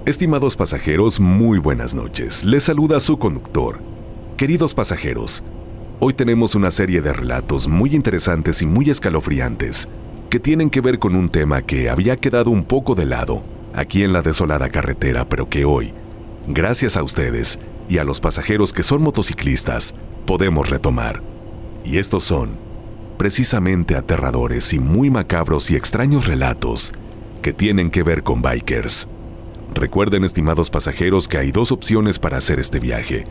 Estimados pasajeros, muy buenas noches. Les saluda su conductor. Queridos pasajeros, hoy tenemos una serie de relatos muy interesantes y muy escalofriantes que tienen que ver con un tema que había quedado un poco de lado aquí en la desolada carretera, pero que hoy, gracias a ustedes y a los pasajeros que son motociclistas, podemos retomar. Y estos son, precisamente, aterradores y muy macabros y extraños relatos que tienen que ver con bikers. Recuerden, estimados pasajeros, que hay dos opciones para hacer este viaje.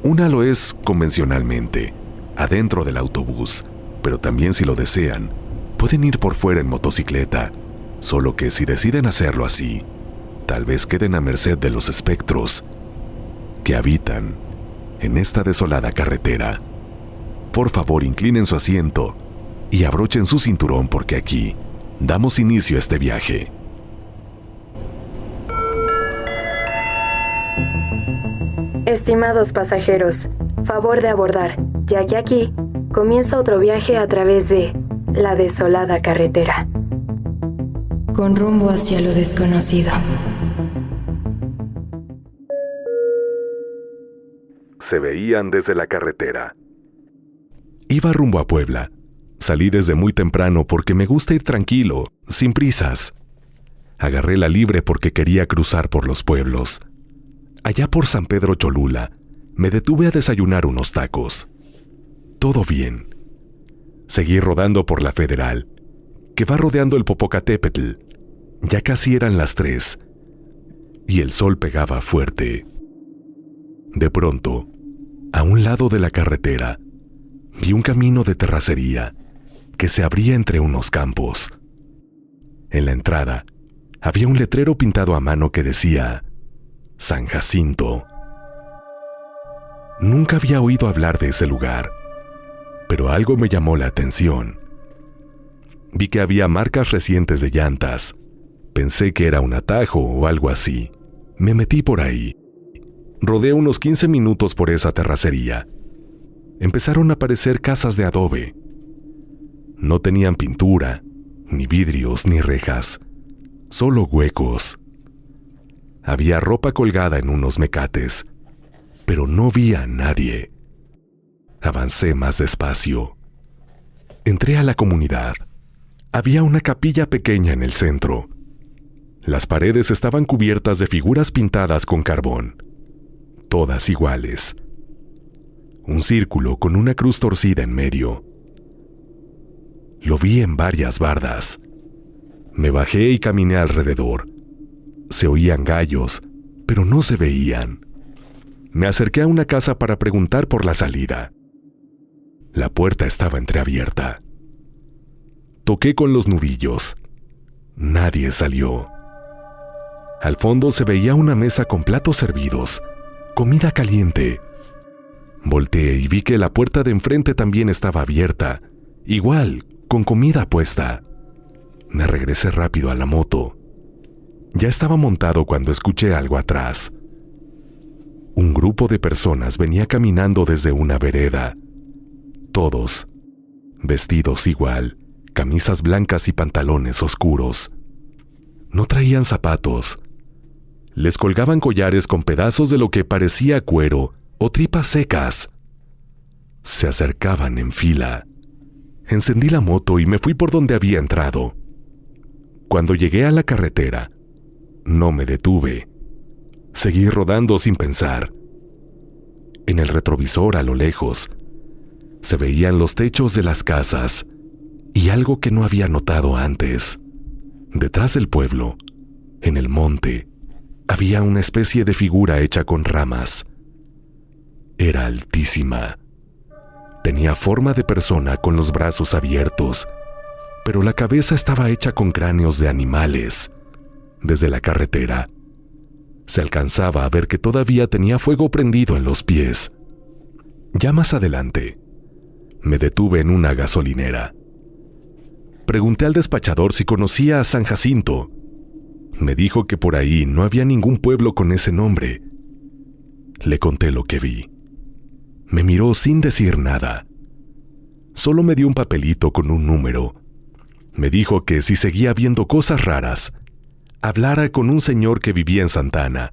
Una lo es convencionalmente, adentro del autobús, pero también, si lo desean, pueden ir por fuera en motocicleta, solo que si deciden hacerlo así, tal vez queden a merced de los espectros que habitan en esta desolada carretera. Por favor, inclinen su asiento y abrochen su cinturón, porque aquí damos inicio a este viaje. Estimados pasajeros, favor de abordar, ya que aquí comienza otro viaje a través de la desolada carretera, con rumbo hacia lo desconocido. Se veían desde la carretera. Iba rumbo a Puebla. Salí desde muy temprano porque me gusta ir tranquilo, sin prisas. Agarré la libre porque quería cruzar por los pueblos. Allá por San Pedro Cholula, me detuve a desayunar unos tacos. Todo bien. Seguí rodando por la Federal, que va rodeando el Popocatépetl. Ya casi eran las 3, y el sol pegaba fuerte. De pronto, a un lado de la carretera, vi un camino de terracería que se abría entre unos campos. En la entrada, había un letrero pintado a mano que decía San Jacinto. Nunca había oído hablar de ese lugar, pero algo me llamó la atención. Vi que había marcas recientes de llantas. Pensé que era un atajo o algo así. Me metí por ahí. Rodé unos 15 minutos por esa terracería. Empezaron a aparecer casas de adobe. No tenían pintura, ni vidrios, ni rejas, solo huecos. Había ropa colgada en unos mecates, pero no vi a nadie. Avancé más despacio. Entré a la comunidad. Había una capilla pequeña en el centro. Las paredes estaban cubiertas de figuras pintadas con carbón, todas iguales. Un círculo con una cruz torcida en medio. Lo vi en varias bardas. Me bajé y caminé alrededor. Se oían gallos, pero no se veían. Me acerqué a una casa para preguntar por la salida. La puerta estaba entreabierta. Toqué con los nudillos. Nadie salió. Al fondo se veía una mesa con platos servidos, comida caliente. Volteé y vi que la puerta de enfrente también estaba abierta, igual, con comida puesta. Me regresé rápido a la moto. Ya estaba montado cuando escuché algo atrás. Un grupo de personas venía caminando desde una vereda. Todos, vestidos igual, camisas blancas y pantalones oscuros. No traían zapatos. Les colgaban collares con pedazos de lo que parecía cuero o tripas secas. Se acercaban en fila. Encendí la moto y me fui por donde había entrado. Cuando llegué a la carretera, no me detuve. Seguí rodando sin pensar. En el retrovisor, a lo lejos, se veían los techos de las casas y algo que no había notado antes. Detrás del pueblo, en el monte, había una especie de figura hecha con ramas. Era altísima. Tenía forma de persona con los brazos abiertos, pero la cabeza estaba hecha con cráneos de animales. Desde la carretera, se alcanzaba a ver que todavía tenía fuego prendido en los pies. Ya más adelante, me detuve en una gasolinera. Pregunté al despachador si conocía a San Jacinto. Me dijo que por ahí no había ningún pueblo con ese nombre. Le conté lo que vi. Me miró sin decir nada. Solo me dio un papelito con un número. Me dijo que si seguía viendo cosas raras, hablara con un señor que vivía en Santana,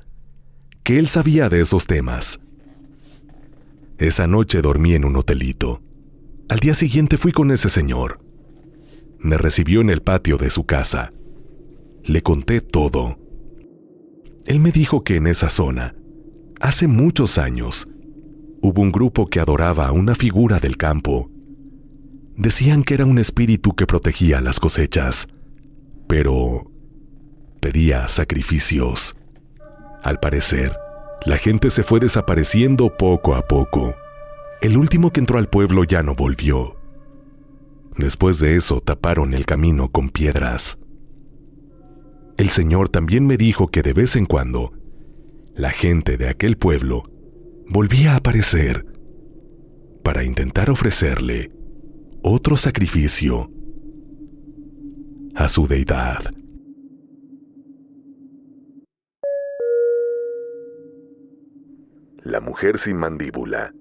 que él sabía de esos temas. Esa noche dormí en un hotelito. Al día siguiente fui con ese señor. Me recibió en el patio de su casa. Le conté todo. Él me dijo que en esa zona, hace muchos años, hubo un grupo que adoraba a una figura del campo. Decían que era un espíritu que protegía las cosechas, pero pedía sacrificios. Al parecer, la gente se fue desapareciendo poco a poco. El último que entró al pueblo ya no volvió. Después de eso taparon el camino con piedras. El señor también me dijo que de vez en cuando, la gente de aquel pueblo volvía a aparecer para intentar ofrecerle otro sacrificio a su deidad. La mujer sin mandíbula.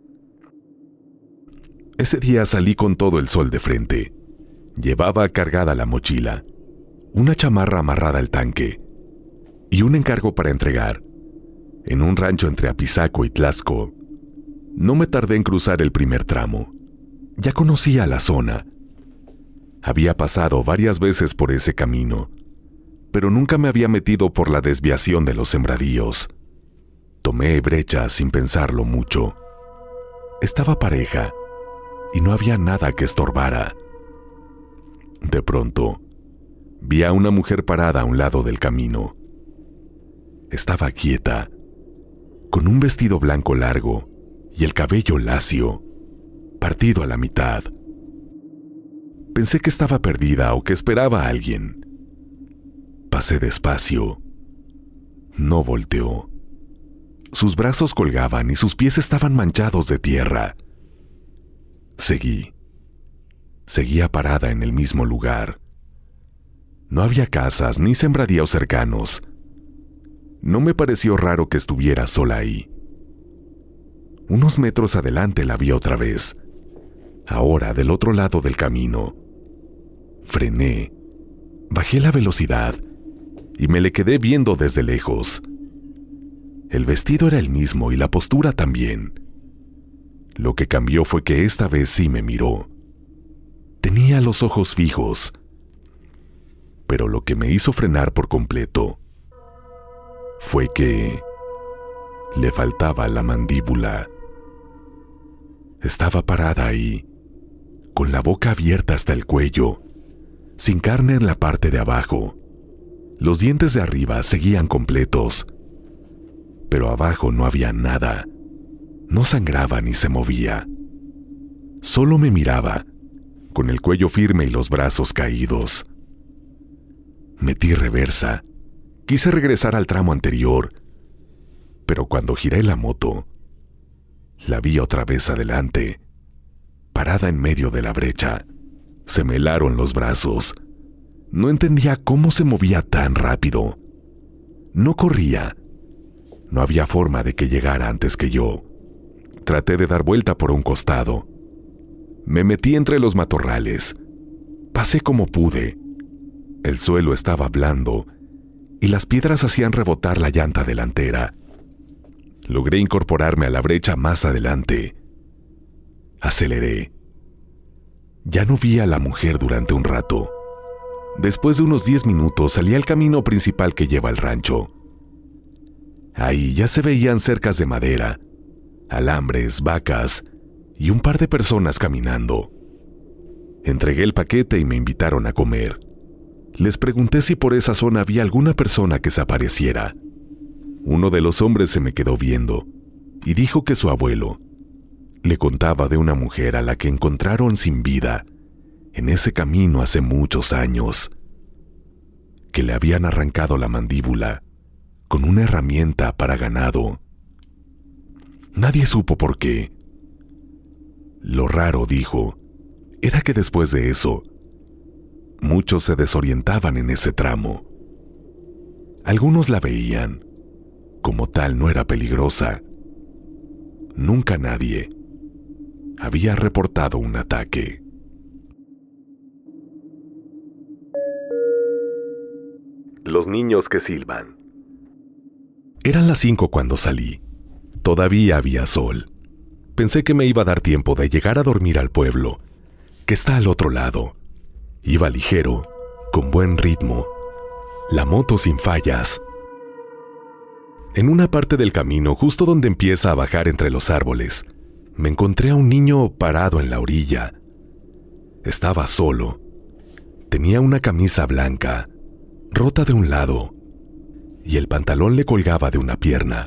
Ese día salí con todo el sol de frente. Llevaba cargada la mochila, una chamarra amarrada al tanque y un encargo para entregar. En un rancho entre Apizaco y Tlaxco. No me tardé en cruzar el primer tramo. Ya conocía la zona. Había pasado varias veces por ese camino, pero nunca me había metido por la desviación de los sembradíos. Tomé brecha sin pensarlo mucho. Estaba pareja y no había nada que estorbara. De pronto, vi a una mujer parada a un lado del camino. Estaba quieta, con un vestido blanco largo y el cabello lacio, partido a la mitad. Pensé que estaba perdida o que esperaba a alguien. Pasé despacio. No volteó. Sus brazos colgaban y sus pies estaban manchados de tierra. Seguí. Seguía parada en el mismo lugar. No había casas ni sembradíos cercanos. No me pareció raro que estuviera sola ahí. Unos metros adelante la vi otra vez, ahora del otro lado del camino. Frené, bajé la velocidad y me le quedé viendo desde lejos. El vestido era el mismo y la postura también. Lo que cambió fue que esta vez sí me miró. Tenía los ojos fijos, pero lo que me hizo frenar por completo fue que le faltaba la mandíbula. Estaba parada ahí, con la boca abierta hasta el cuello, sin carne en la parte de abajo. Los dientes de arriba seguían completos, pero abajo no había nada. No sangraba ni se movía. Solo me miraba, con el cuello firme y los brazos caídos. Metí reversa. Quise regresar al tramo anterior, pero cuando giré la moto, la vi otra vez adelante, parada en medio de la brecha. Se me helaron los brazos. No entendía cómo se movía tan rápido. No corría. No había forma de que llegara antes que yo. Traté de dar vuelta por un costado. Me metí entre los matorrales. Pasé como pude. El suelo estaba blando y las piedras hacían rebotar la llanta delantera. Logré incorporarme a la brecha más adelante. Aceleré. Ya no vi a la mujer durante un rato. Después de unos 10 minutos salí al camino principal que lleva al rancho. Ahí ya se veían cercas de madera, alambres, vacas y un par de personas caminando. Entregué el paquete y me invitaron a comer. Les pregunté si por esa zona había alguna persona que se apareciera. Uno de los hombres se me quedó viendo y dijo que su abuelo le contaba de una mujer a la que encontraron sin vida en ese camino hace muchos años, que le habían arrancado la mandíbula con una herramienta para ganado. Nadie supo por qué. Lo raro, dijo, era que después de eso, muchos se desorientaban en ese tramo. Algunos la veían. Como tal, no era peligrosa. Nunca nadie había reportado un ataque. Los niños que silban. Eran las 5 cuando salí. Todavía había sol. Pensé que me iba a dar tiempo de llegar a dormir al pueblo, que está al otro lado. Iba ligero, con buen ritmo. La moto sin fallas. En una parte del camino, justo donde empieza a bajar entre los árboles, me encontré a un niño parado en la orilla. Estaba solo. Tenía una camisa blanca, rota de un lado, y el pantalón le colgaba de una pierna.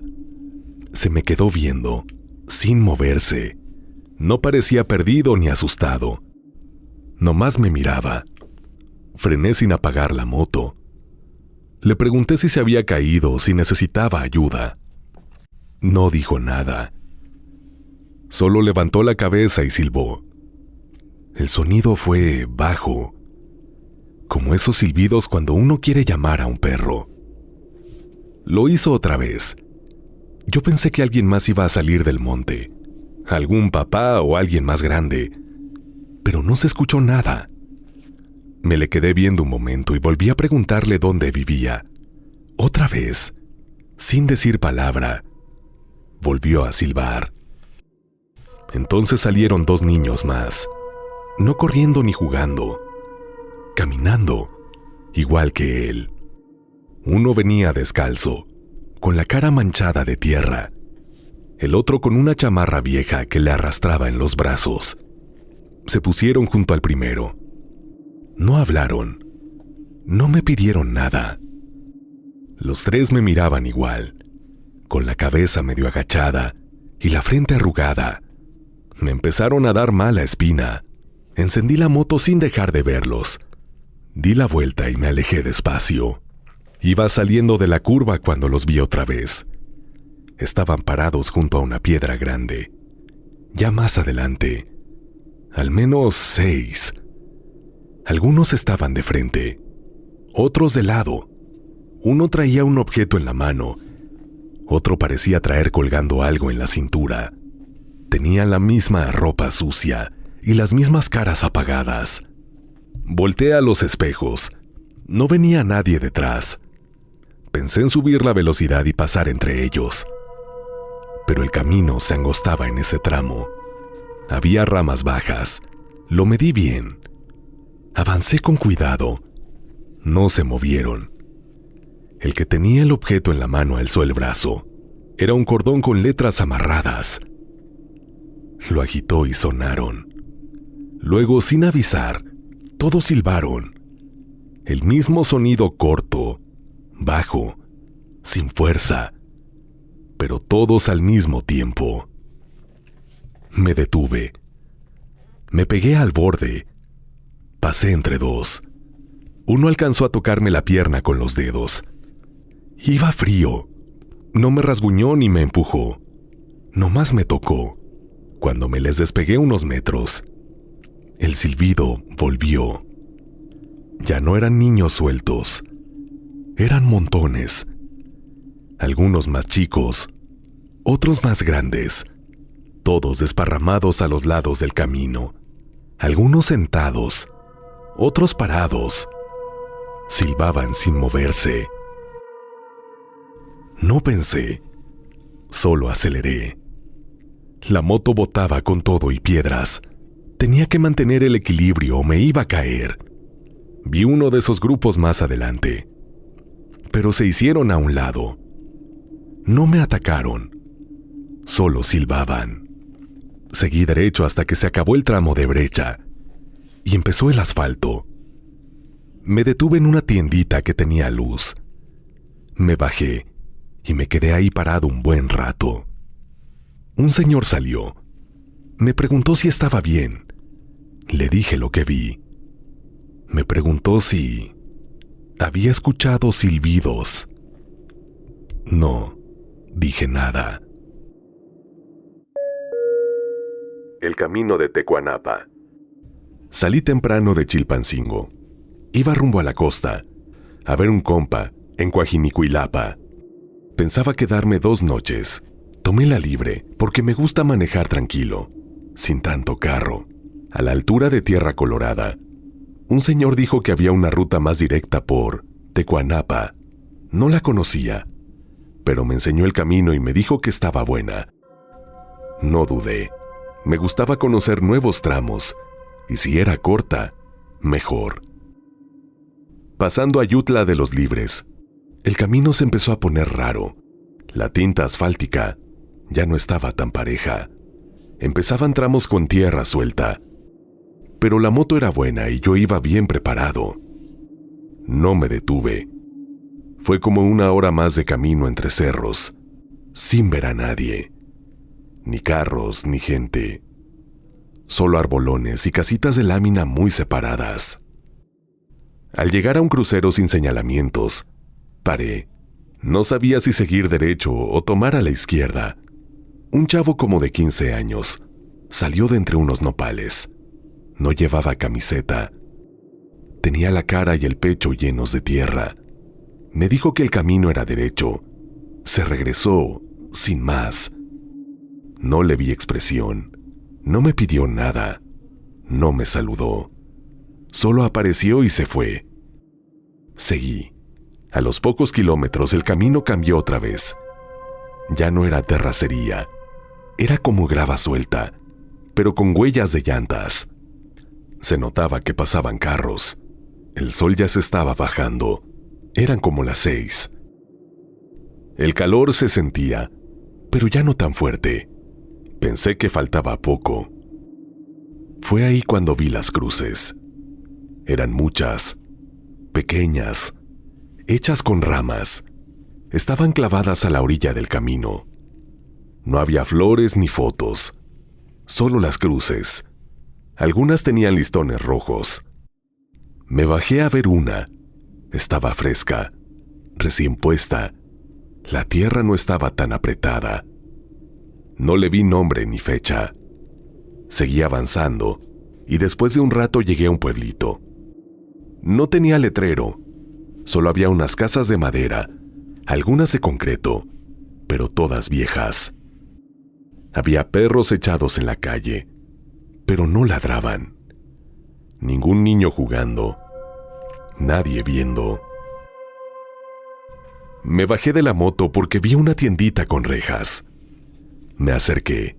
Se me quedó viendo, sin moverse. No parecía perdido ni asustado. Nomás me miraba. Frené sin apagar la moto. Le pregunté si se había caído o si necesitaba ayuda. No dijo nada. Solo levantó la cabeza y silbó. El sonido fue bajo, como esos silbidos cuando uno quiere llamar a un perro. Lo hizo otra vez. Yo pensé que alguien más iba a salir del monte, algún papá o alguien más grande, pero no se escuchó nada. Me le quedé viendo un momento y volví a preguntarle dónde vivía. Otra vez, sin decir palabra, volvió a silbar. Entonces salieron 2 niños más, no corriendo ni jugando, caminando, igual que él. Uno venía descalzo, con la cara manchada de tierra. El otro con una chamarra vieja que le arrastraba en los brazos. Se pusieron junto al primero. No hablaron. No me pidieron nada. Los 3 me miraban igual, con la cabeza medio agachada y la frente arrugada. Me empezaron a dar mala espina. Encendí la moto sin dejar de verlos. Di la vuelta y me alejé despacio. Iba saliendo de la curva cuando los vi otra vez. Estaban parados junto a una piedra grande. Ya más adelante, al menos 6. Algunos estaban de frente, otros de lado. Uno traía un objeto en la mano, otro parecía traer colgando algo en la cintura. Tenían la misma ropa sucia y las mismas caras apagadas. Volteé a los espejos. No venía nadie detrás. Pensé en subir la velocidad y pasar entre ellos. Pero el camino se angostaba en ese tramo. Había ramas bajas. Lo medí bien. Avancé con cuidado. No se movieron. El que tenía el objeto en la mano alzó el brazo. Era un cordón con letras amarradas. Lo agitó y sonaron. Luego, sin avisar, todos silbaron. El mismo sonido corto, bajo, sin fuerza, pero todos al mismo tiempo. Me detuve. Me pegué al borde. Pasé entre 2. Uno alcanzó a tocarme la pierna con los dedos. Iba frío. No me rasguñó ni me empujó. Nomás me tocó. Cuando me les despegué unos metros, el silbido volvió. Ya no eran niños sueltos. Eran montones. Algunos más chicos, otros más grandes, todos desparramados a los lados del camino. Algunos sentados, otros parados. Silbaban sin moverse. No pensé, solo aceleré. La moto botaba con todo y piedras. Tenía que mantener el equilibrio o me iba a caer. Vi uno de esos grupos más adelante, pero se hicieron a un lado. No me atacaron, solo silbaban. Seguí derecho hasta que se acabó el tramo de brecha y empezó el asfalto. Me detuve en una tiendita que tenía luz. Me bajé y me quedé ahí parado un buen rato. Un señor salió. Me preguntó si estaba bien. Le dije lo que vi. Me preguntó si había escuchado silbidos. No, dije nada. El camino de Tecuanapa. Salí temprano de Chilpancingo. Iba rumbo a la costa, a ver un compa en Coajinicuilapa. Pensaba quedarme 2 noches. Tomé la libre porque me gusta manejar tranquilo, sin tanto carro. A la altura de Tierra Colorada, un señor dijo que había una ruta más directa por Tecuanapa. No la conocía, pero me enseñó el camino y me dijo que estaba buena. No dudé. Me gustaba conocer nuevos tramos, y si era corta, mejor. Pasando a Yutla de los Libres, el camino se empezó a poner raro. La tinta asfáltica ya no estaba tan pareja. Empezaban tramos con tierra suelta. Pero la moto era buena y yo iba bien preparado. No me detuve. Fue como 1 hora más de camino entre cerros, sin ver a nadie. Ni carros, ni gente. Solo arbolones y casitas de lámina muy separadas. Al llegar a un crucero sin señalamientos, paré. No sabía si seguir derecho o tomar a la izquierda. Un chavo como de 15 años salió de entre unos nopales. No llevaba camiseta. Tenía la cara y el pecho llenos de tierra. Me dijo que el camino era derecho. Se regresó, sin más. No le vi expresión. No me pidió nada. No me saludó. Solo apareció y se fue. Seguí. A los pocos kilómetros el camino cambió otra vez. Ya no era terracería. Era como grava suelta, pero con huellas de llantas. Se notaba que pasaban carros. El sol ya se estaba bajando. Eran como las 6. El calor se sentía, pero ya no tan fuerte. Pensé que faltaba poco. Fue ahí cuando vi las cruces. Eran muchas, pequeñas, hechas con ramas. Estaban clavadas a la orilla del camino. No había flores ni fotos, solo las cruces. Algunas tenían listones rojos. Me bajé a ver una. Estaba fresca, recién puesta. La tierra no estaba tan apretada. No le vi nombre ni fecha. Seguí avanzando y después de un rato llegué a un pueblito. No tenía letrero, solo había unas casas de madera, algunas de concreto, pero todas viejas. Había perros echados en la calle, pero no ladraban. Ningún niño jugando, nadie viendo. Me bajé de la moto porque vi una tiendita con rejas. Me acerqué.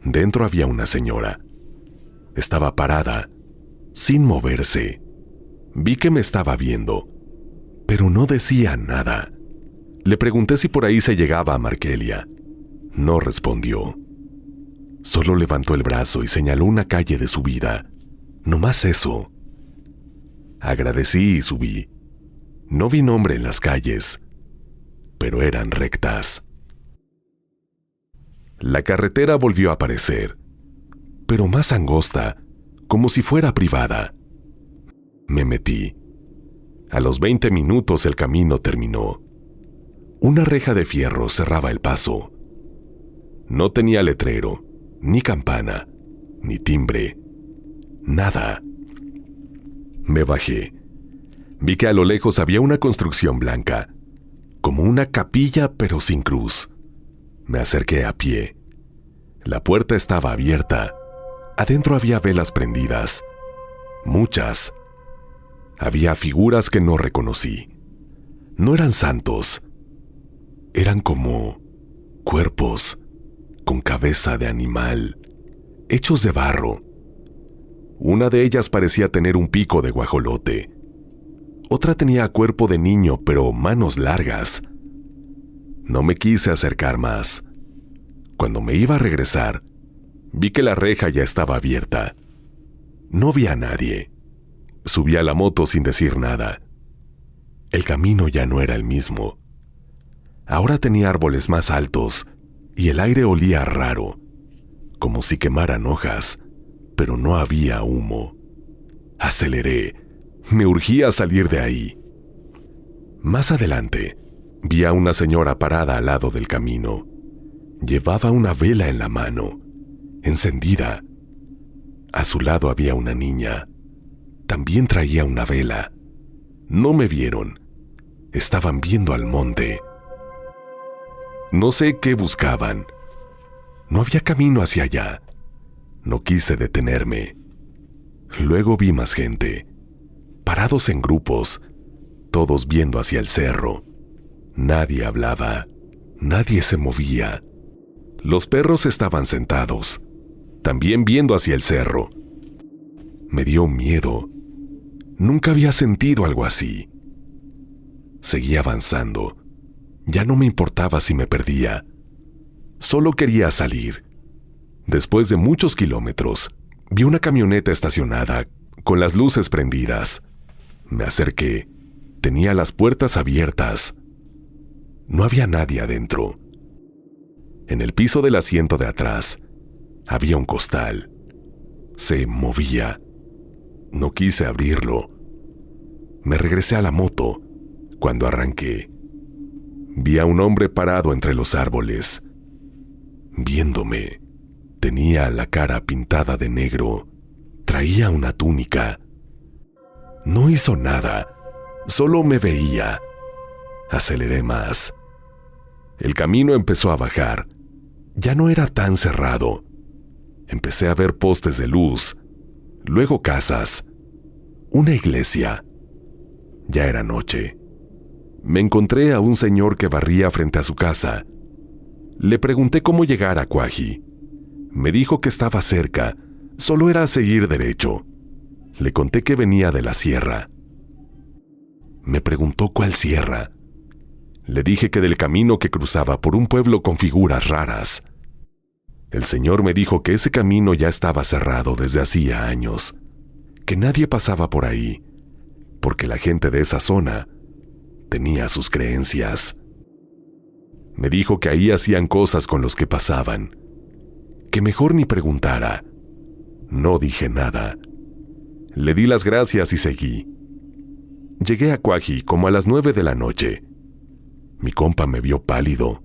Dentro había una señora. Estaba parada, sin moverse. Vi que me estaba viendo, pero no decía nada. Le pregunté si por ahí se llegaba a Markelia. No respondió. Solo levantó el brazo y señaló una calle de subida. No más eso. Agradecí y subí. No vi nombre en las calles, pero eran rectas. La carretera volvió a aparecer, pero más angosta, como si fuera privada. Me metí. A los 20 minutos el camino terminó. Una reja de fierro cerraba el paso. No tenía letrero, ni campana, ni timbre. Nada. Me bajé. Vi que a lo lejos había una construcción blanca, como una capilla pero sin cruz. Me acerqué a pie. La puerta estaba abierta. Adentro había velas prendidas. Muchas. Había figuras que no reconocí. No eran santos. Eran como cuerpos con cabeza de animal, hechos de barro. Una de ellas parecía tener un pico de guajolote. Otra tenía cuerpo de niño, pero manos largas. No me quise acercar más. Cuando me iba a regresar, vi que la reja ya estaba abierta. No vi a nadie. Subí a la moto sin decir nada. El camino ya no era el mismo. Ahora tenía árboles más altos y el aire olía raro, como si quemaran hojas, pero no había humo. Aceleré. Me urgía salir de ahí. Más adelante, vi a una señora parada al lado del camino. Llevaba una vela en la mano, encendida. A su lado había una niña. También traía una vela. No me vieron. Estaban viendo al monte. No sé qué buscaban. No había camino hacia allá. No quise detenerme. Luego vi más gente, parados en grupos, todos viendo hacia el cerro. Nadie hablaba, nadie se movía. Los perros estaban sentados, también viendo hacia el cerro. Me dio miedo. Nunca había sentido algo así. Seguí avanzando. Ya no me importaba si me perdía. Solo quería salir. Después de muchos kilómetros, vi una camioneta estacionada, con las luces prendidas. Me acerqué. Tenía las puertas abiertas. No había nadie adentro. En el piso del asiento de atrás, había un costal. Se movía. No quise abrirlo. Me regresé a la moto. Cuando arranqué, vi a un hombre parado entre los árboles, viéndome. Tenía la cara pintada de negro. Traía una túnica. No hizo nada. Solo me veía. Aceleré más. El camino empezó a bajar. Ya no era tan cerrado. Empecé a ver postes de luz, luego casas, una iglesia. Ya era noche. Me encontré a un señor que barría frente a su casa. Le pregunté cómo llegar a Cuaji. Me dijo que estaba cerca, solo era seguir derecho. Le conté que venía de la sierra. Me preguntó cuál sierra. Le dije que del camino que cruzaba por un pueblo con figuras raras. El señor me dijo que ese camino ya estaba cerrado desde hacía años, que nadie pasaba por ahí, porque la gente de esa zona tenía sus creencias. Me dijo que ahí hacían cosas con los que pasaban, que mejor ni preguntara. No dije nada. Le di las gracias y seguí. Llegué a Cuaji como a las 9 de la noche. Mi compa me vio pálido.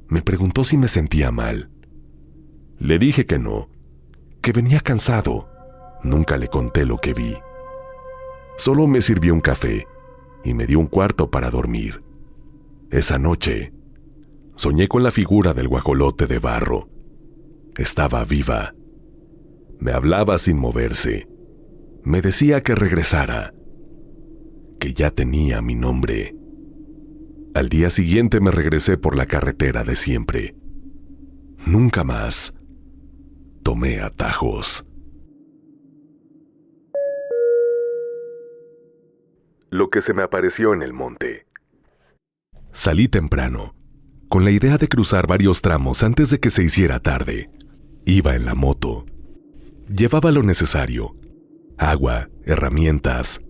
Me preguntó si me sentía mal. Le dije que no, que venía cansado. Nunca le conté lo que vi. Solo me sirvió un café y me dio un cuarto para dormir. Esa noche, soñé con la figura del guajolote de barro. Estaba viva. Me hablaba sin moverse. Me decía que regresara, que ya tenía mi nombre. Al día siguiente me regresé por la carretera de siempre. Nunca más tomé atajos. Lo que se me apareció en el monte. Salí temprano, con la idea de cruzar varios tramos antes de que se hiciera tarde. Iba en la moto. Llevaba lo necesario: agua, herramientas,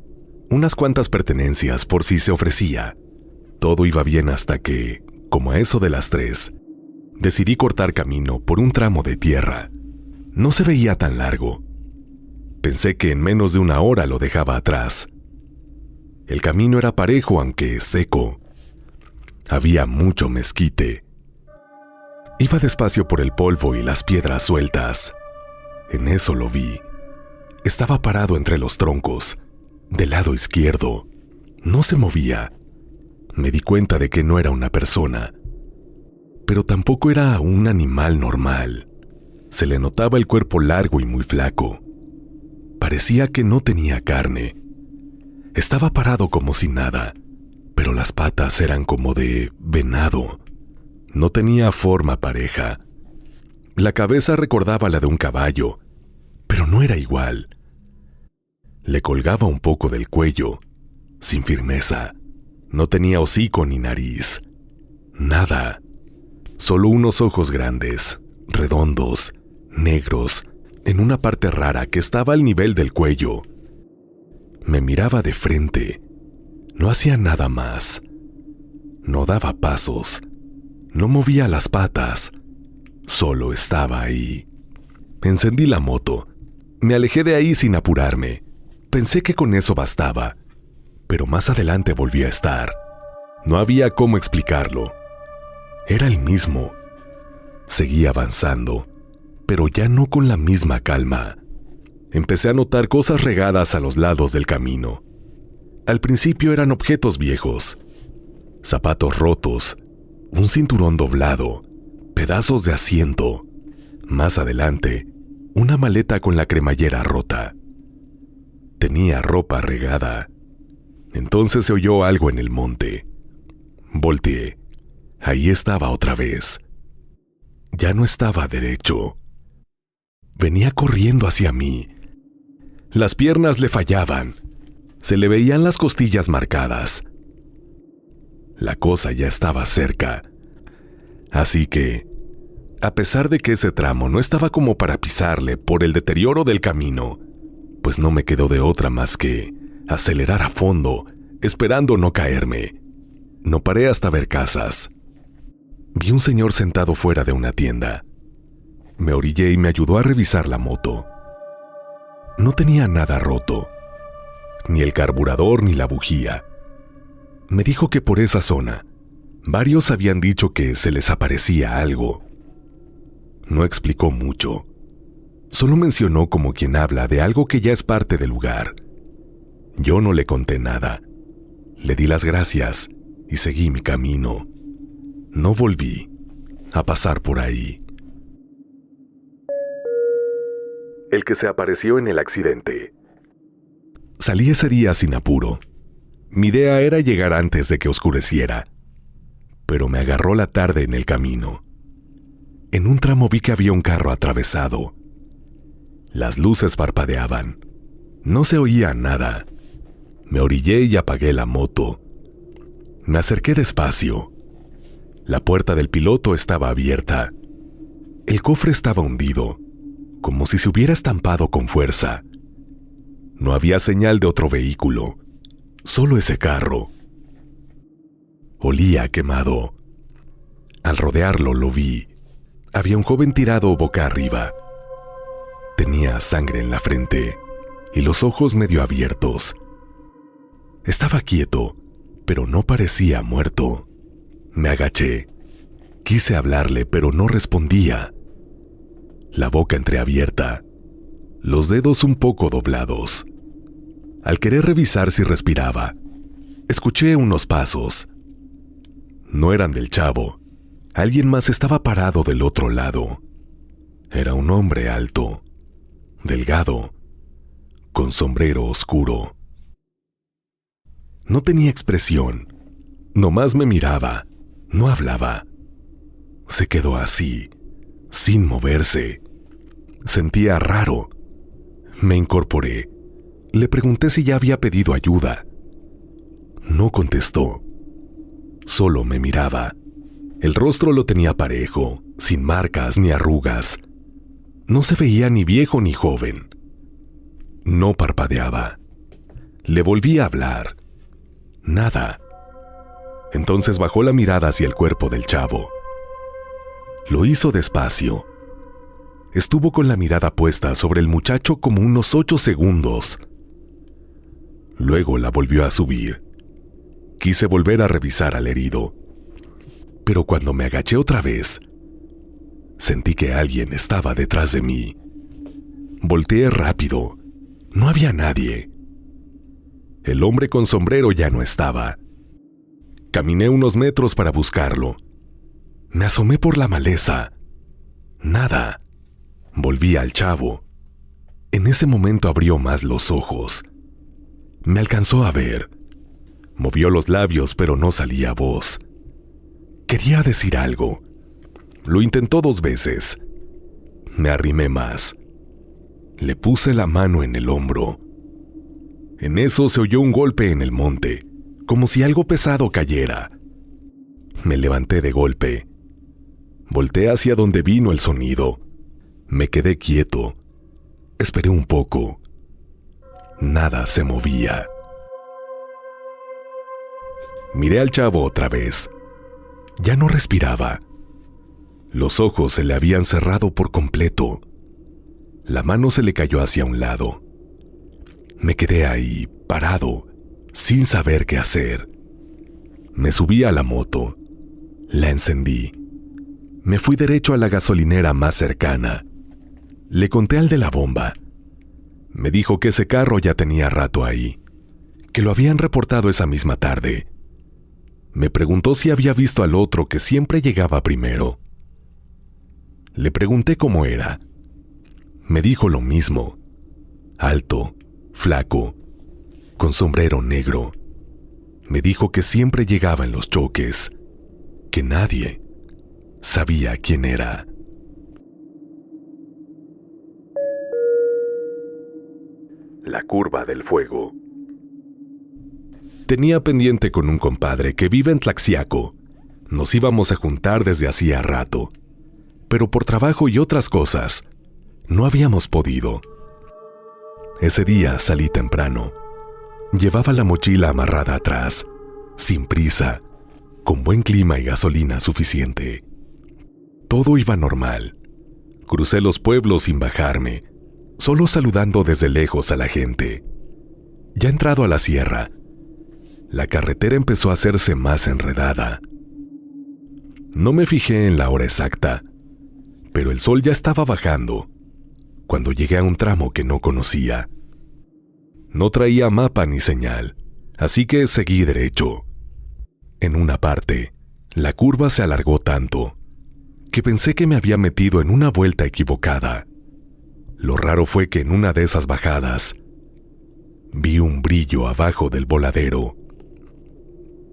unas cuantas pertenencias por si se ofrecía. Todo iba bien hasta que, como a eso de las 3, decidí cortar camino por un tramo de tierra. No se veía tan largo. Pensé que en menos de una hora lo dejaba atrás. El camino era parejo aunque seco. Había mucho mezquite. Iba despacio por el polvo y las piedras sueltas. En eso lo vi. Estaba parado entre los troncos, del lado izquierdo. No se movía. Me di cuenta de que no era una persona, pero tampoco era un animal normal. Se le notaba el cuerpo largo y muy flaco. Parecía que no tenía carne. Estaba parado como si nada, pero las patas eran como de venado. No tenía forma pareja. La cabeza recordaba la de un caballo, pero no era igual. Le colgaba un poco del cuello, sin firmeza. No tenía hocico ni nariz. Nada. Solo unos ojos grandes, redondos, negros, en una parte rara que estaba al nivel del cuello. Me miraba de frente. No hacía nada más. No daba pasos. No movía las patas. Solo estaba ahí. Encendí la moto. Me alejé de ahí sin apurarme. Pensé que con eso bastaba. Pero más adelante volví a estar. No había cómo explicarlo. Era el mismo. Seguí avanzando, pero ya no con la misma calma. Empecé a notar cosas regadas a los lados del camino. Al principio eran objetos viejos, zapatos rotos, un cinturón doblado, pedazos de asiento. Más adelante, una maleta con la cremallera rota. Tenía ropa regada. Entonces se oyó algo en el monte. Volteé. Ahí estaba otra vez. Ya no estaba derecho. Venía corriendo hacia mí. Las piernas le fallaban. Se le veían las costillas marcadas. La cosa ya estaba cerca. Así que, a pesar de que ese tramo no estaba como para pisarle por el deterioro del camino, pues no me quedó de otra más que acelerar a fondo, esperando no caerme. No paré hasta ver casas. Vi un señor sentado fuera de una tienda. Me orillé y me ayudó a revisar la moto. No tenía nada roto, ni el carburador ni la bujía. Me dijo que por esa zona, varios habían dicho que se les aparecía algo. No explicó mucho. Solo mencionó como quien habla de algo que ya es parte del lugar. Yo no le conté nada. Le di las gracias y seguí mi camino. No volví a pasar por ahí. El que se apareció en el accidente. Salí ese día sin apuro. Mi idea era llegar antes de que oscureciera, pero me agarró la tarde en el camino. En un tramo vi que había un carro atravesado. Las luces parpadeaban. No se oía nada. Me orillé y apagué la moto. Me acerqué despacio. La puerta del piloto estaba abierta. El cofre estaba hundido, como si se hubiera estampado con fuerza. No había señal de otro vehículo, solo ese carro. Olía a quemado. Al rodearlo lo vi. Había un joven tirado boca arriba. Tenía sangre en la frente y los ojos medio abiertos. Estaba quieto, pero no parecía muerto. Me agaché. Quise hablarle, pero no respondía. La boca entreabierta, los dedos un poco doblados. Al querer revisar si respiraba, escuché unos pasos. No eran del chavo. Alguien más estaba parado del otro lado. Era un hombre alto, delgado, con sombrero oscuro. No tenía expresión, nomás me miraba, no hablaba. Se quedó así, sin moverse. Sentía raro. Me incorporé. Le pregunté si ya había pedido ayuda. No contestó. Solo me miraba. El rostro lo tenía parejo, sin marcas ni arrugas. No se veía ni viejo ni joven. No parpadeaba. Le volví a hablar. Nada. Entonces bajó la mirada hacia el cuerpo del chavo. Lo hizo despacio. Estuvo con la mirada puesta sobre el muchacho como unos 8 segundos. Luego la volvió a subir. Quise volver a revisar al herido, pero cuando me agaché otra vez, sentí que alguien estaba detrás de mí. Volteé rápido. No había nadie. El hombre con sombrero ya no estaba. Caminé unos metros para buscarlo. Me asomé por la maleza. Nada. Volví al chavo. En ese momento abrió más los ojos. Me alcanzó a ver. Movió los labios, pero no salía voz. Quería decir algo. Lo intentó 2 veces. Me arrimé más. Le puse la mano en el hombro. En eso se oyó un golpe en el monte, como si algo pesado cayera. Me levanté de golpe. Volté hacia donde vino el sonido. Me quedé quieto. Esperé un poco. Nada se movía. Miré al chavo otra vez. Ya no respiraba. Los ojos se le habían cerrado por completo. La mano se le cayó hacia un lado. Me quedé ahí, parado, sin saber qué hacer. Me subí a la moto. La encendí. Me fui derecho a la gasolinera más cercana. Le conté al de la bomba. Me dijo que ese carro ya tenía rato ahí, que lo habían reportado esa misma tarde. Me preguntó si había visto al otro que siempre llegaba primero. Le pregunté cómo era. Me dijo lo mismo. Alto, flaco, con sombrero negro, Me dijo que siempre llegaba en los choques, que nadie sabía quién era. La curva del fuego. Tenía pendiente con un compadre que vive en Tlaxiaco. Nos íbamos a juntar desde hacía rato, pero por trabajo y otras cosas, no habíamos podido. Ese día salí temprano. Llevaba la mochila amarrada atrás, sin prisa, con buen clima y gasolina suficiente. Todo iba normal. Crucé los pueblos sin bajarme, solo saludando desde lejos a la gente. Ya entrado a la sierra, la carretera empezó a hacerse más enredada. No me fijé en la hora exacta, pero el sol ya estaba bajando cuando llegué a un tramo que no conocía. No traía mapa ni señal, así que seguí derecho. En una parte, la curva se alargó tanto que pensé que me había metido en una vuelta equivocada. Lo raro fue que en una de esas bajadas vi un brillo abajo del voladero.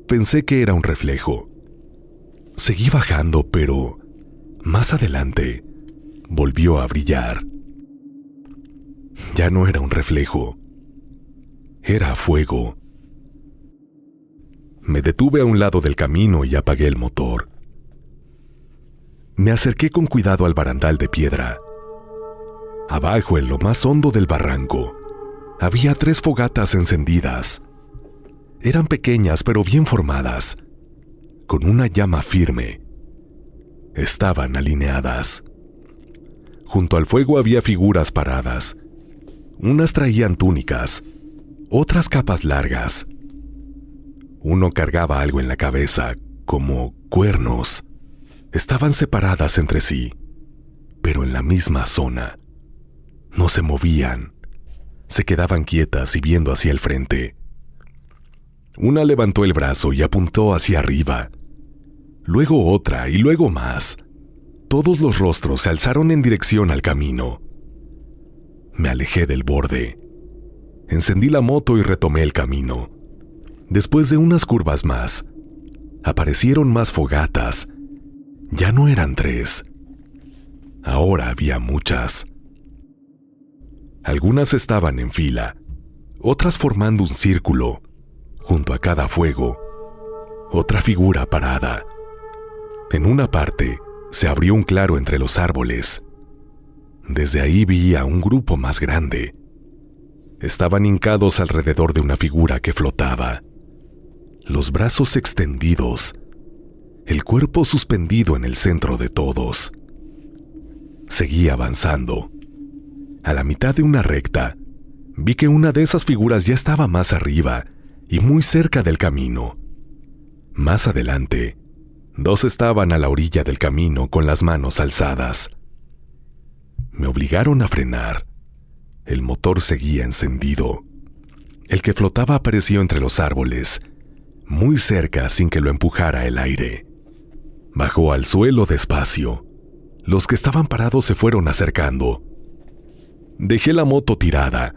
Pensé que era un reflejo. Seguí bajando, pero más adelante volvió a brillar. Ya no era un reflejo. Era fuego. Me detuve a un lado del camino y apagué el motor. Me acerqué con cuidado al barandal de piedra. Abajo, en lo más hondo del barranco, había 3 fogatas encendidas. Eran pequeñas pero bien formadas, con una llama firme. Estaban alineadas. Junto al fuego había figuras paradas. Unas traían túnicas, otras capas largas. Uno cargaba algo en la cabeza, como cuernos. Estaban separadas entre sí, pero en la misma zona. No se movían. Se quedaban quietas y viendo hacia el frente. Una levantó el brazo y apuntó hacia arriba. Luego otra y luego más. Todos los rostros se alzaron en dirección al camino. Me alejé del borde. Encendí la moto y retomé el camino. Después de unas curvas más, aparecieron más fogatas. Ya no eran 3. Ahora había muchas. Algunas estaban en fila, otras formando un círculo. Junto a cada fuego, otra figura parada. En una parte, se abrió un claro entre los árboles. Desde ahí vi a un grupo más grande. Estaban hincados alrededor de una figura que flotaba. Los brazos extendidos, el cuerpo suspendido en el centro de todos. Seguí avanzando. A la mitad de una recta, vi que una de esas figuras ya estaba más arriba y muy cerca del camino. Más adelante, 2 estaban a la orilla del camino con las manos alzadas. Me obligaron a frenar. El motor seguía encendido. El que flotaba apareció entre los árboles, muy cerca sin que lo empujara el aire. Bajó al suelo despacio. Los que estaban parados se fueron acercando. Dejé la moto tirada.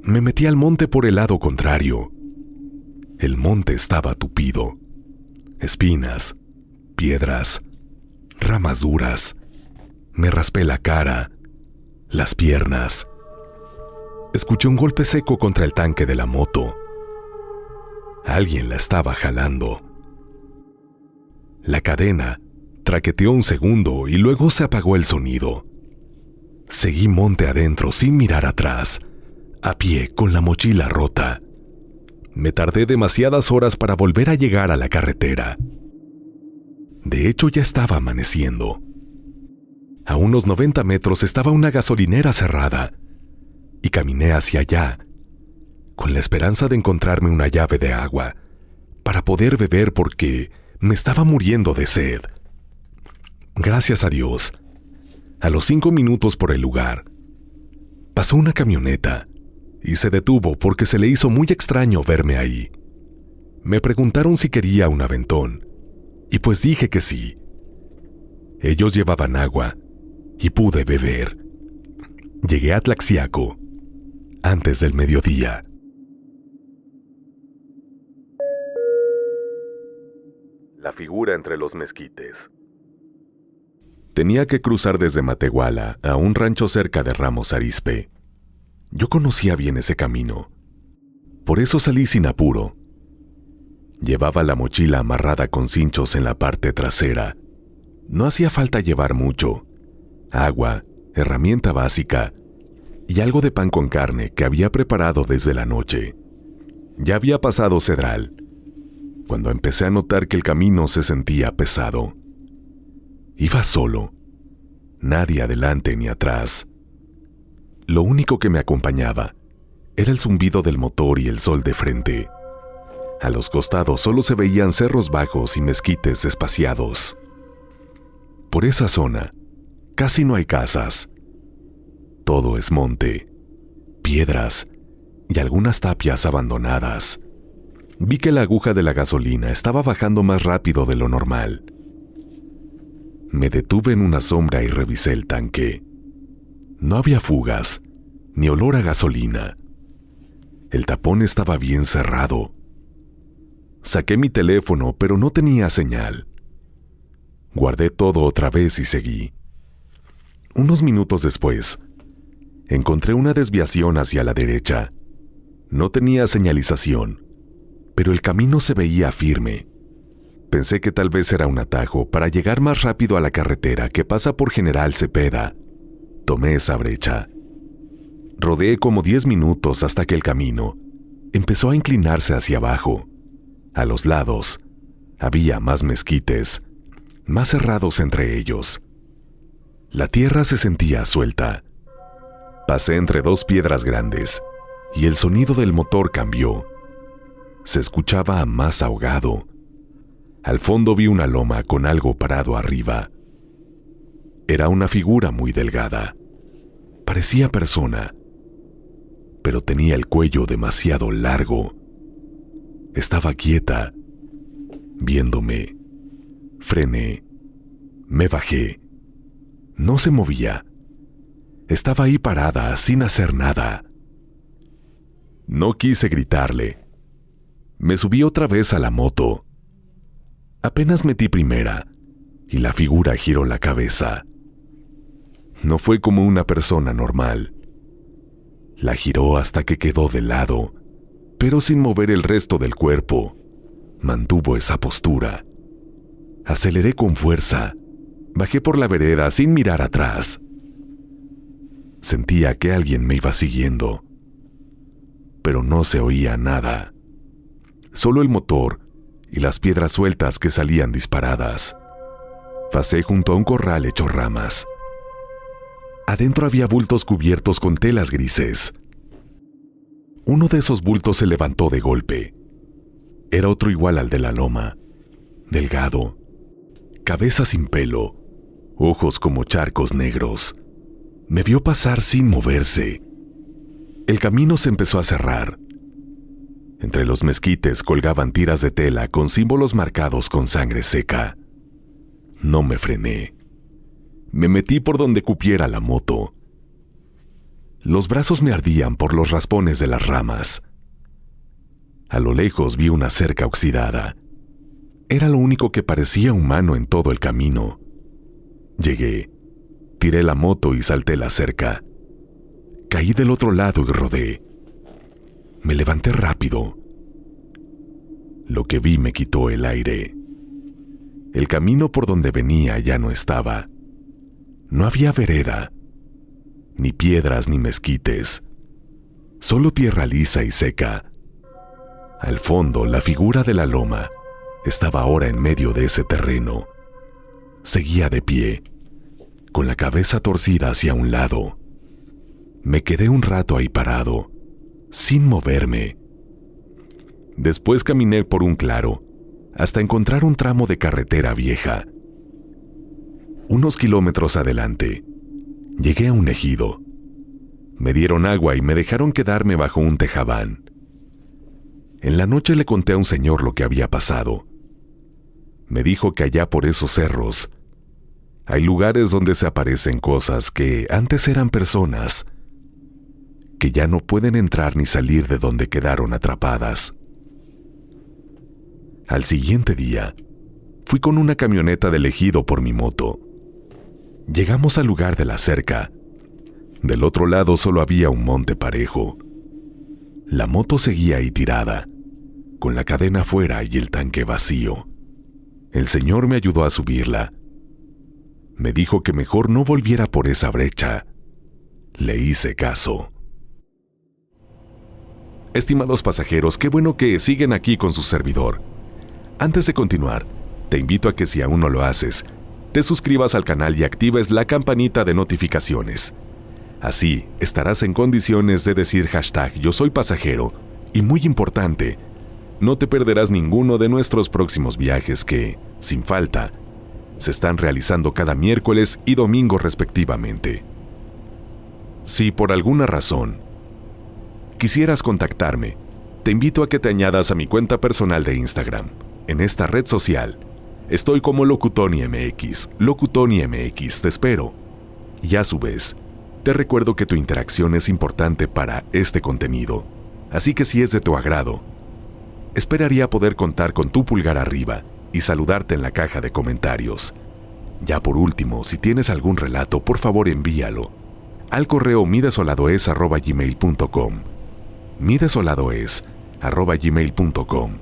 Me metí al monte por el lado contrario. El monte estaba tupido. Espinas, piedras, ramas duras. Me raspé la cara, las piernas. Escuché un golpe seco contra el tanque de la moto. Alguien la estaba jalando. La cadena traqueteó un segundo y luego se apagó el sonido. Seguí monte adentro sin mirar atrás, a pie con la mochila rota. Me tardé demasiadas horas para volver a llegar a la carretera. De hecho, ya estaba amaneciendo. A unos 90 metros estaba una gasolinera cerrada y caminé hacia allá, con la esperanza de encontrarme una llave de agua para poder beber porque me estaba muriendo de sed. Gracias a Dios, a los 5 minutos por el lugar, pasó una camioneta y se detuvo porque se le hizo muy extraño verme ahí. Me preguntaron si quería un aventón, y pues dije que sí. Ellos llevaban agua, y pude beber. Llegué a Tlaxiaco antes del mediodía. La figura entre los mezquites. Tenía que cruzar desde Matehuala a un rancho cerca de Ramos Arizpe. Yo conocía bien ese camino. Por eso salí sin apuro. Llevaba la mochila amarrada con cinchos en la parte trasera. No hacía falta llevar mucho. Agua, herramienta básica y algo de pan con carne que había preparado desde la noche. Ya había pasado Cedral, cuando empecé a notar que el camino se sentía pesado. Iba solo, nadie adelante ni atrás. Lo único que me acompañaba era el zumbido del motor y el sol de frente. A los costados solo se veían cerros bajos y mezquites espaciados. Por esa zona casi no hay casas. Todo es monte, piedras y algunas tapias abandonadas. Vi que la aguja de la gasolina estaba bajando más rápido de lo normal. Me detuve en una sombra y revisé el tanque. No había fugas, ni olor a gasolina. El tapón estaba bien cerrado. Saqué mi teléfono, pero no tenía señal. Guardé todo otra vez y seguí. Unos minutos después, encontré una desviación hacia la derecha. No tenía señalización, pero el camino se veía firme. Pensé que tal vez era un atajo para llegar más rápido a la carretera que pasa por General Cepeda. Tomé esa brecha. Rodeé como 10 minutos hasta que el camino empezó a inclinarse hacia abajo. A los lados había más mezquites, más cerrados entre ellos. La tierra se sentía suelta. Pasé entre dos piedras grandes y el sonido del motor cambió. Se escuchaba más ahogado. Al fondo vi una loma con algo parado arriba. Era una figura muy delgada. Parecía persona, pero tenía el cuello demasiado largo. Estaba quieta, viéndome. Frené. Me bajé. No se movía. Estaba ahí parada, sin hacer nada. No quise gritarle. Me subí otra vez a la moto. Apenas metí primera, y la figura giró la cabeza. No fue como una persona normal. La giró hasta que quedó de lado, pero sin mover el resto del cuerpo. Mantuvo esa postura. Aceleré con fuerza. Bajé por la vereda sin mirar atrás. Sentía que alguien me iba siguiendo, pero no se oía nada. Solo el motor y las piedras sueltas que salían disparadas. Pasé junto a un corral hecho ramas. Adentro había bultos cubiertos con telas grises. Uno de esos bultos se levantó de golpe. Era otro igual al de la loma, delgado, cabeza sin pelo, ojos como charcos negros. Me vio pasar sin moverse. El camino se empezó a cerrar. Entre los mezquites colgaban tiras de tela con símbolos marcados con sangre seca. No me frené. Me metí por donde cupiera la moto. Los brazos me ardían por los raspones de las ramas. A lo lejos vi una cerca oxidada. Era lo único que parecía humano en todo el camino. Llegué, tiré la moto y salté la cerca. Caí del otro lado y rodé. Me levanté rápido. Lo que vi me quitó el aire. El camino por donde venía ya no estaba. No había vereda, ni piedras ni mezquites, solo tierra lisa y seca. Al fondo, la figura de la loma estaba ahora en medio de ese terreno. Seguía de pie, con la cabeza torcida hacia un lado. Me quedé un rato ahí parado, sin moverme. Después caminé por un claro, hasta encontrar un tramo de carretera vieja. Unos kilómetros adelante, llegué a un ejido. Me dieron agua y me dejaron quedarme bajo un tejabán. En la noche le conté a un señor lo que había pasado. Me dijo que allá por esos cerros hay lugares donde se aparecen cosas que antes eran personas, que ya no pueden entrar ni salir de donde quedaron atrapadas. Al siguiente día, fui con una camioneta del ejido por mi moto. Llegamos al lugar de la cerca. Del otro lado solo había un monte parejo. La moto seguía ahí tirada, con la cadena fuera y el tanque vacío. El señor me ayudó a subirla. Me dijo que mejor no volviera por esa brecha. Le hice caso. Estimados pasajeros, qué bueno que siguen aquí con su servidor. Antes de continuar, te invito a que si aún no lo haces, te suscribas al canal y actives la campanita de notificaciones. Así estarás en condiciones de decir #yo soy pasajero y, muy importante, no te perderás ninguno de nuestros próximos viajes que, sin falta, se están realizando cada miércoles y domingo respectivamente. Si por alguna razón quisieras contactarme, te invito a que te añadas a mi cuenta personal de Instagram. En esta red social estoy como LocuTonyMX, te espero. Y a su vez, te recuerdo que tu interacción es importante para este contenido, así que si es de tu agrado, esperaría poder contar con tu pulgar arriba y saludarte en la caja de comentarios. Ya por último, si tienes algún relato, por favor envíalo al correo midesoladoes@gmail.com. midesoladoes@gmail.com.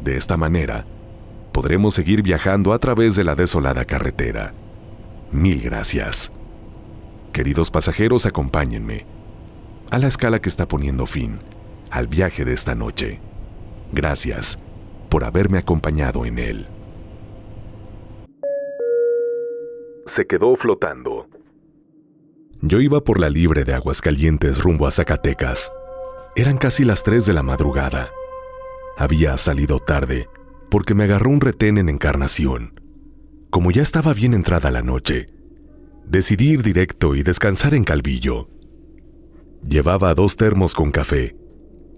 De esta manera, podremos seguir viajando a través de la desolada carretera. Mil gracias. Queridos pasajeros, acompáñenme a la escala que está poniendo fin al viaje de esta noche. Gracias por haberme acompañado en él. Se quedó flotando. Yo iba por la libre de Aguascalientes rumbo a Zacatecas. Eran casi las 3 de la madrugada. Había salido tarde porque me agarró un retén en Encarnación. Como ya estaba bien entrada la noche, decidí ir directo y descansar en Calvillo. Llevaba 2 termos con café.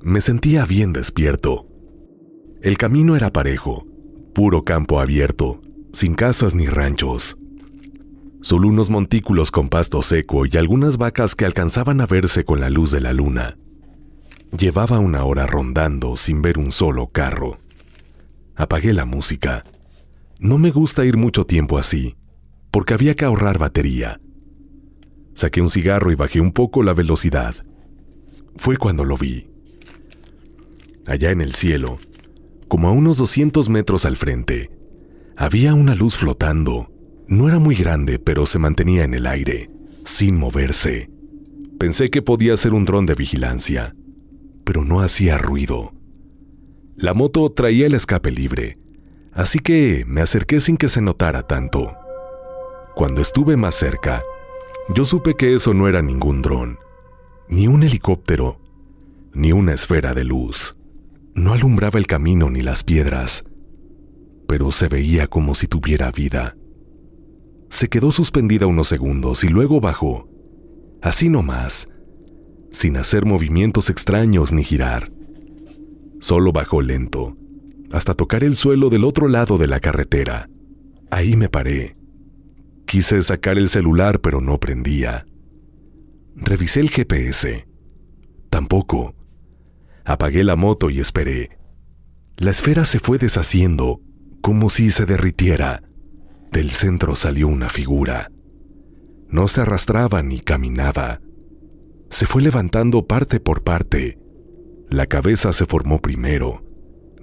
Me sentía bien despierto. El camino era parejo, puro campo abierto, sin casas ni ranchos. Solo unos montículos con pasto seco y algunas vacas que alcanzaban a verse con la luz de la luna. Llevaba 1 hora rondando sin ver un solo carro. Apagué la música. No me gusta ir mucho tiempo así, porque había que ahorrar batería. Saqué un cigarro y bajé un poco la velocidad. Fue cuando lo vi. Allá en el cielo, como a unos 200 metros al frente, había una luz flotando. No era muy grande, pero se mantenía en el aire, sin moverse. Pensé que podía ser un dron de vigilancia, pero no hacía ruido. La moto traía el escape libre, así que me acerqué sin que se notara tanto. Cuando estuve más cerca, yo supe que eso no era ningún dron, ni un helicóptero, ni una esfera de luz. No alumbraba el camino ni las piedras, pero se veía como si tuviera vida. Se quedó suspendida unos segundos y luego bajó, así nomás, sin hacer movimientos extraños ni girar. Solo bajó lento, hasta tocar el suelo del otro lado de la carretera. Ahí me paré. Quise sacar el celular, pero no prendía. Revisé el GPS. Tampoco. Apagué la moto y esperé. La esfera se fue deshaciendo, como si se derritiera. Del centro salió una figura. No se arrastraba ni caminaba. Se fue levantando parte por parte. La cabeza se formó primero,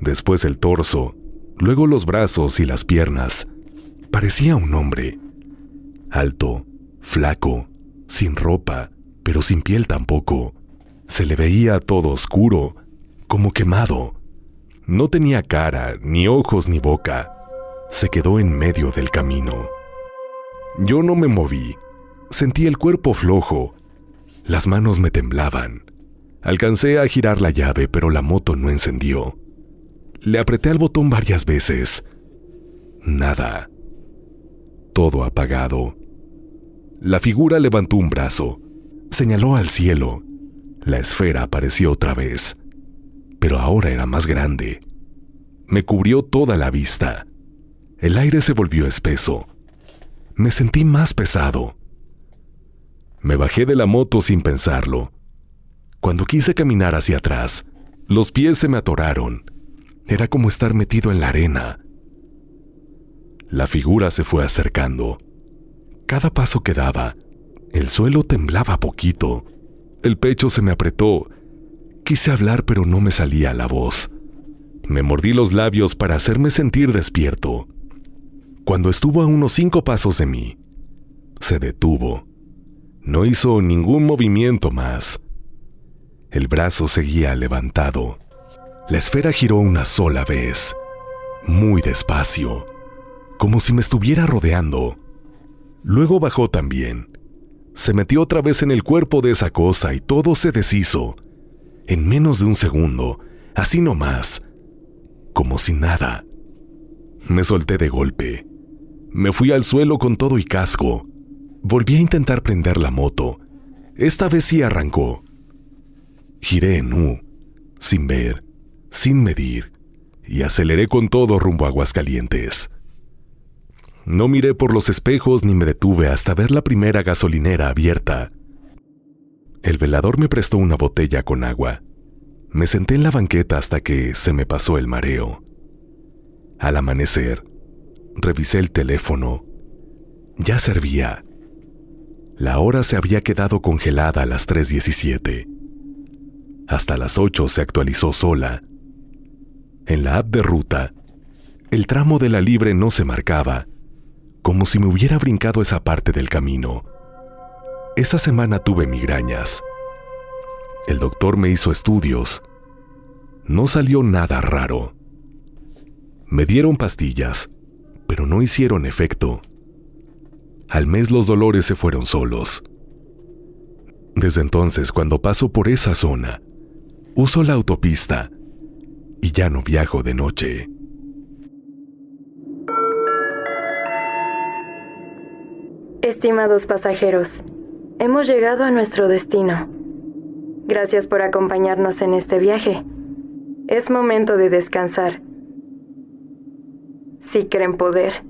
después el torso, luego los brazos y las piernas. Parecía un hombre. Alto, flaco, sin ropa, pero sin piel tampoco. Se le veía todo oscuro, como quemado. No tenía cara, ni ojos ni boca. Se quedó en medio del camino. Yo no me moví. Sentí el cuerpo flojo. Las manos me temblaban. Alcancé a girar la llave, pero la moto no encendió. Le apreté al botón varias veces. Nada. Todo apagado. La figura levantó un brazo. Señaló al cielo. La esfera apareció otra vez, pero ahora era más grande. Me cubrió toda la vista. El aire se volvió espeso. Me sentí más pesado. Me bajé de la moto sin pensarlo. Cuando quise caminar hacia atrás, los pies se me atoraron. Era como estar metido en la arena. La figura se fue acercando. Cada paso que daba, el suelo temblaba poquito. El pecho se me apretó. Quise hablar, pero no me salía la voz. Me mordí los labios para hacerme sentir despierto. Cuando estuvo a unos 5 pasos de mí, se detuvo. No hizo ningún movimiento más. El brazo seguía levantado. La esfera giró una sola vez, muy despacio, como si me estuviera rodeando. Luego bajó también. Se metió otra vez en el cuerpo de esa cosa y todo se deshizo. En menos de un segundo, así nomás, como si nada. Me solté de golpe. Me fui al suelo con todo y casco. Volví a intentar prender la moto. Esta vez sí arrancó. Giré en U, sin ver, sin medir, y aceleré con todo rumbo a Aguascalientes. No miré por los espejos ni me detuve hasta ver la primera gasolinera abierta. El velador me prestó una botella con agua. Me senté en la banqueta hasta que se me pasó el mareo. Al amanecer, revisé el teléfono. Ya servía. La hora se había quedado congelada a las 3:17. Hasta las 8 se actualizó sola. En la app de ruta, el tramo de la libre no se marcaba, como si me hubiera brincado esa parte del camino. Esa semana tuve migrañas. El doctor me hizo estudios. No salió nada raro. Me dieron pastillas, pero no hicieron efecto. Al mes los dolores se fueron solos. Desde entonces, cuando paso por esa zona, uso la autopista y ya no viajo de noche. Estimados pasajeros, hemos llegado a nuestro destino. Gracias por acompañarnos en este viaje. Es momento de descansar. Si creen poder,